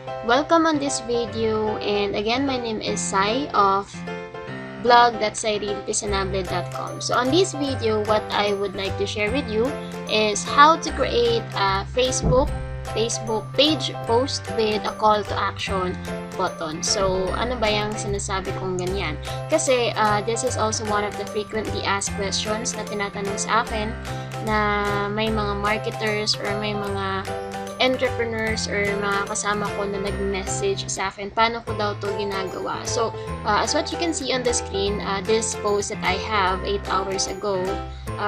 Welcome on this video, and again my name is Sai of blog.saireelpisanable.com. So on this video, what I would like to share with you is how to create a Facebook page post with a call to action button. So ano ba yung sinasabi kong ganyan? Kasi this is also one of the frequently asked questions na tinatanong sa akin na may mga marketers or may mga entrepreneurs or mga kasama ko na nag-message sa akin, paano ko daw to ginagawa. So, as what you can see on the screen, this post that I have 8 hours ago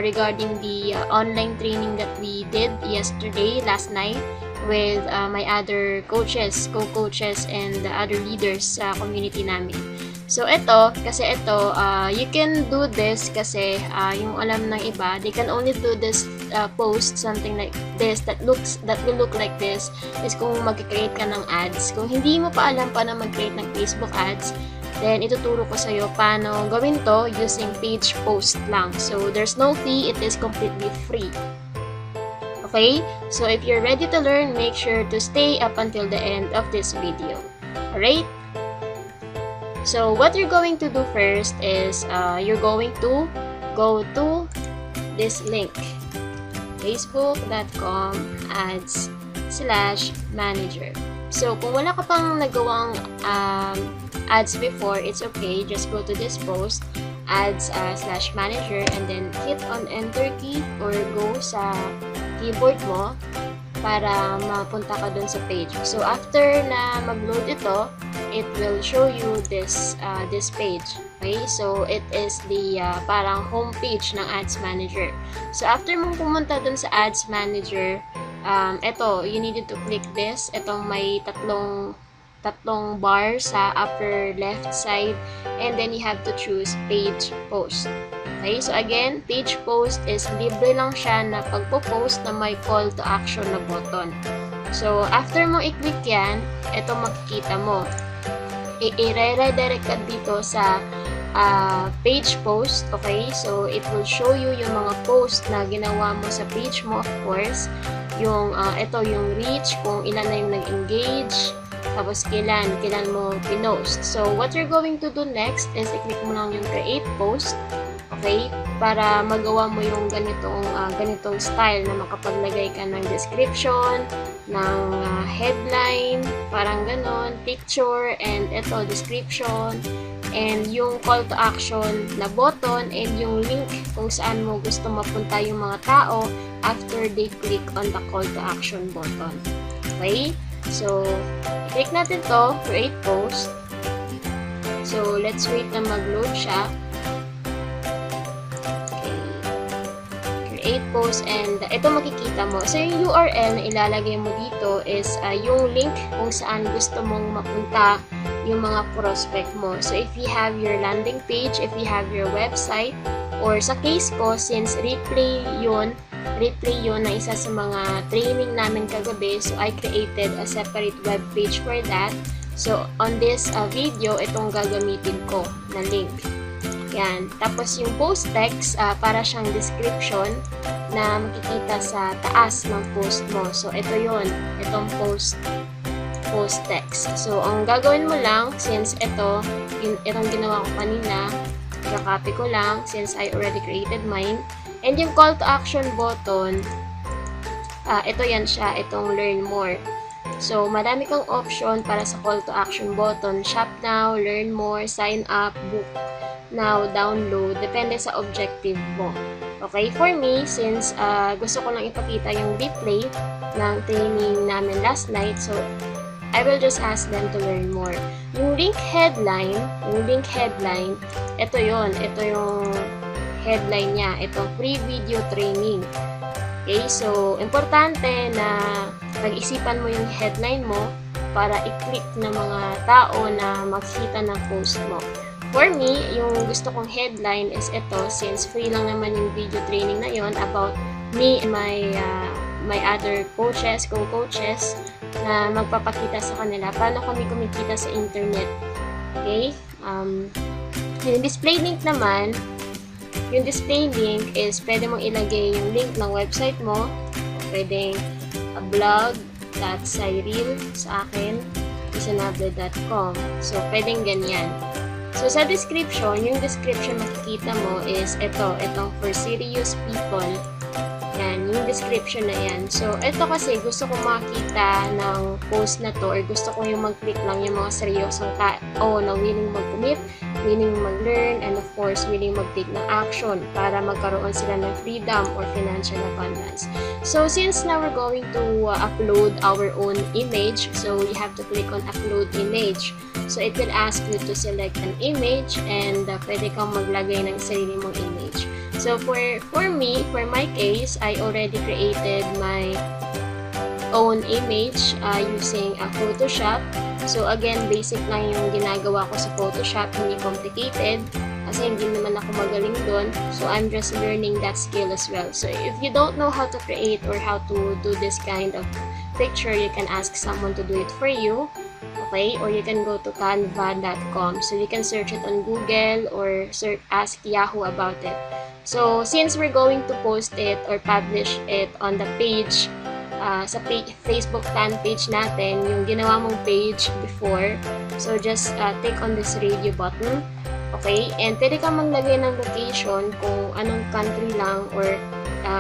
regarding the online training that we did last night with my other coaches, co-coaches, and the other leaders sa community namin. So, you can do this kasi yung alam ng iba, they can only do this post something like this that will look like this is kung mag-create ka ng ads. Kung hindi mo pa alam paano mag-create ng Facebook ads, then ituturo ko sa'yo paano gawin to using page post lang. So, there's no fee. It is completely free. Okay? So, if you're ready to learn, make sure to stay up until the end of this video. Alright? So, what you're going to do first is you're going to go to this link, facebook.com ads/manager. So, kung wala ka pang nagawang ads before, it's okay. Just go to this post, ads/manager, and then hit on enter key or go sa keyboard mo para mapunta ka dun sa page. So, after na mag-load ito, it will show you this page. Okay? So, it is the parang home page ng Ads Manager. So, after mong pumunta dun sa Ads Manager, you needed to click this. Itong may tatlong bar sa upper left side, and then you have to choose page post. Okay, so again, page post is libre lang siya na pagpo-post na may call to action na button. So, after mo i-click yan, ito makikita mo. I-redirect ka dito sa page post, okay? So, it will show you yung mga post na ginawa mo sa page mo, of course. Yung reach, kung ilan na yung nag-engage, tapos kailan mo pinost. So, what you're going to do next is i-click mo lang yung create post, okay? Para magawa mo yung ganitong style na makapaglagay ka ng description, ng headline, parang ganon, picture, and description, and yung call to action na button, and yung link kung saan mo gusto mapunta yung mga tao after they click on the call to action button. Okay? So, click natin to, create post. So, let's wait na mag-load siya. Create post, and ito makikita mo. So, yung URL na ilalagay mo dito is yung link kung saan gusto mong mapunta yung mga prospect mo. So, if you have your landing page, if you have your website, or sa case ko, since replay yun na isa sa mga training namin kagabi, so I created a separate web page for that. So, on this video, itong gagamitin ko na link. Yan. Tapos yung post text, para siyang description na makikita sa taas ng post mo. So, ito yun. Itong post text. So, ang gagawin mo lang, since itong ginawa ko kanina, kakopy ko lang since I already created mine. And yung call to action button, ito yan siya, itong learn more. So, marami kang option para sa call to action button. Shop now, learn more, sign up, book now, download, depende sa objective mo. Okay, for me, since gusto ko lang ipakita yung replay ng training namin last night, so I will just ask them to learn more. Yung link headline, ito yon, ito yung headline niya, ito free video training. Okay, so importante na pag-isipan mo yung headline mo para i-click ng mga tao na makikita ng post mo. For me, yung gusto kong headline is ito, since free lang naman yung video training na yon about me and my other coaches, co-coaches, na magpapakita sa kanila paano kami kumikita sa internet. Okay? Yung display link naman, yung display link is pwede mong ilagay yung link ng website mo, pwedeng blog.saireel sa akin, isanable.com. So, pwedeng ganyan. So, sa description, yung description makikita mo is itong for serious people. Yan, yung description na yan. So, ito kasi gusto ko makita ng post na to or gusto ko yung mag-click lang yung mga seryosong tao na willing mag-commit, willing mag-learn, and of course, willing mag-take ng action para magkaroon sila ng freedom or financial abundance. So, since now we're going to upload our own image, so you have to click on upload image. So, it will ask you to select an image and pwede kang maglagay ng sarili mong image. So, for me, for my case, I already created my own image using Photoshop. So, again, basic lang yung ginagawa ko sa Photoshop, hindi complicated. Kasi hindi naman ako magaling doon. So, I'm just learning that skill as well. So, if you don't know how to create or how to do this kind of picture, you can ask someone to do it for you. Okay? Or you can go to canva.com. So, you can search it on Google or ask Yahoo about it. So, since we're going to post it or publish it on the page, sa Facebook fan page natin, yung ginawa mong page before, so just click on this radio button, okay? And pwede kang maglagay ng location kung anong country lang or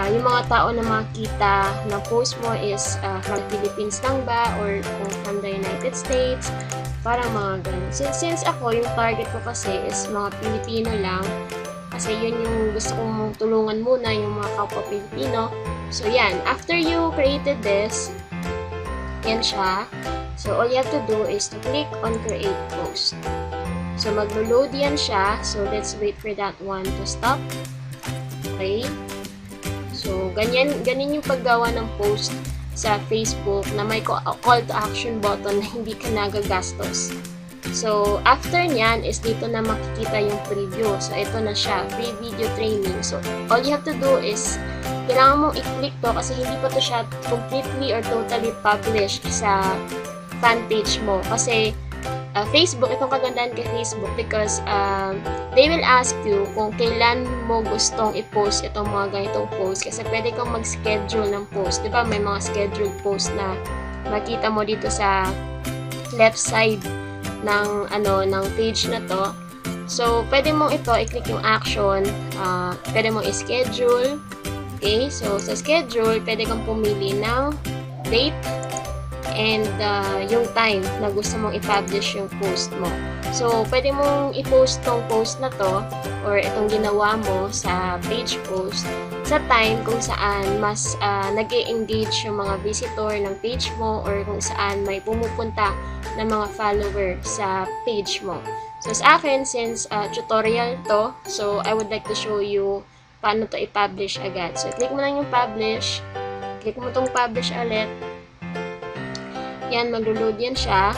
yung mga tao na makita na post mo is from Philippines lang ba or kung from the United States, parang mga ganun. Since ako, yung target ko kasi is mga Pilipino lang, kasi yun yung gusto kong tulungan muna yung mga kapwa Pilipino. So, yan. After you created this, yan siya. So, all you have to do is to click on create post. So, maglo-load yan siya. So, let's wait for that one to stop. Okay. So, ganyan yung paggawa ng post sa Facebook na may call to action button na hindi ka nagagastos. So, after nyan is dito na makikita yung preview. So, ito na siya, free video training. So, all you have to do is, kailangan mong i-click to kasi hindi pa to siya completely or totally published sa fan page mo. Kasi, Facebook, itong kagandahan kay Facebook because they will ask you kung kailan mo gustong i-post itong mga ganitong post. Kasi pwede kang mag-schedule ng post. Diba? May mga scheduled post na makita mo dito sa left side ng page na to. So, pwede mong ito, i-click yung action, pwede mong i-schedule. Okay, so sa schedule, pwede kang pumili ng date and yung time na gusto mong i-publish yung post mo. So, pwede mong i-post tong post na to or itong ginawa mo sa page post sa time kung saan mas nag-e-engage yung mga visitor ng page mo or kung saan may pumupunta ng mga follower sa page mo. So, sa akin, since tutorial to, so I would like to show you paano to i-publish agad. So, click mo lang yung publish. Click mo tong publish ulit. Yan, maglo-load yan siya.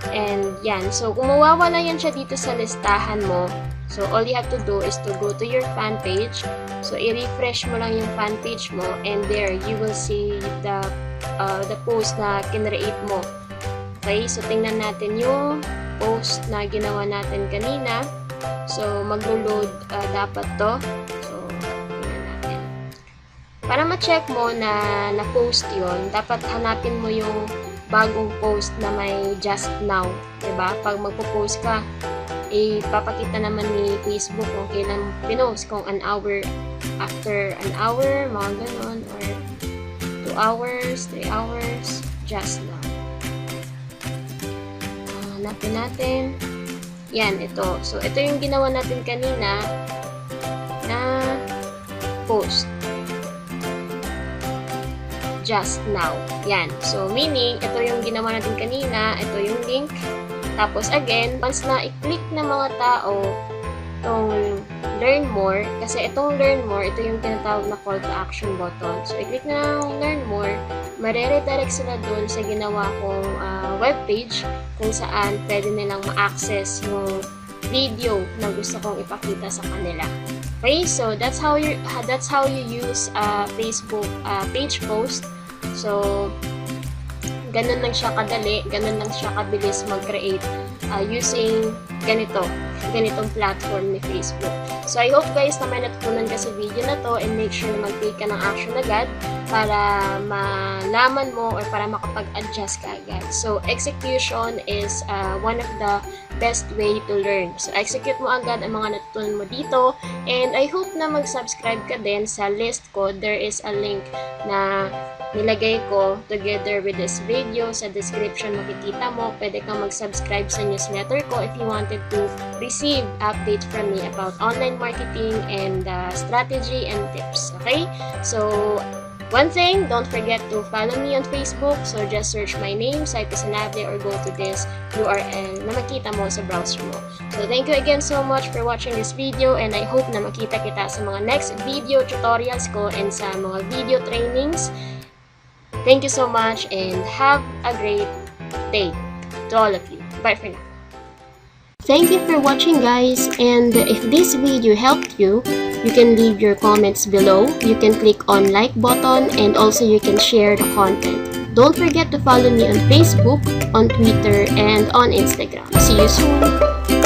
And yan. So, kung mawawala yan siya dito sa listahan mo, so all you have to do is to go to your fan page. So, i-refresh mo lang yung fan page mo and there, you will see the post na kinreate mo. Okay? So, tingnan natin yung post na ginawa natin kanina. So, maglo-load dapat to. So, tingnan natin. Para ma-check mo na na-post yun, dapat hanapin mo yung bagong post na may just now. Diba? Pag magpo-post ka, ipapakita naman ni Facebook kung kailan pinost, kung an hour, after an hour, mga ganon, or 2 hours, 3 hours, just now. Hanapin natin. Yan, ito. So, ito yung ginawa natin kanina na post. Just now. Yan. So, meaning, ito yung ginawa natin kanina, ito yung link. Tapos, again, once na i-click ng mga tao itong learn more, kasi itong learn more, ito yung tinatawag na call to action button. So, i-click na ng learn more, mare-redirect sila dun sa ginawa kong webpage kung saan pwede nilang ma-access yung video na gusto kong ipakita sa kanila. Okay, so that's how you use Facebook page post. So, ganun lang siya kadali, ganun lang siya kabilis mag-create using ganitong platform ni Facebook. So I hope guys na may natutunan ka sa video na to, and make sure na mag-take ka ng action agad para malaman mo or para makapag-adjust ka agad. So execution is one of the best way to learn. So execute mo agad ang mga natutunan mo dito, and I hope na mag-subscribe ka din sa list ko. There is a link na nilagay ko together with this video. Sa description makikita mo, pwede kang mag-subscribe sa newsletter ko if you wanted to receive updates from me about online marketing and strategy and tips. Okay? So, one thing, don't forget to follow me on Facebook. So, just search my name, Saipy Sanable, or go to this URL na makita mo sa browser mo. So, thank you again so much for watching this video, and I hope na makita kita sa mga next video tutorials ko and sa mga video trainings. Thank you so much, and have a great day to all of you. Bye for now. Thank you for watching guys, and if this video helped you, you can leave your comments below. You can click on like button, and also you can share the content. Don't forget to follow me on Facebook, on Twitter, and on Instagram. See you soon!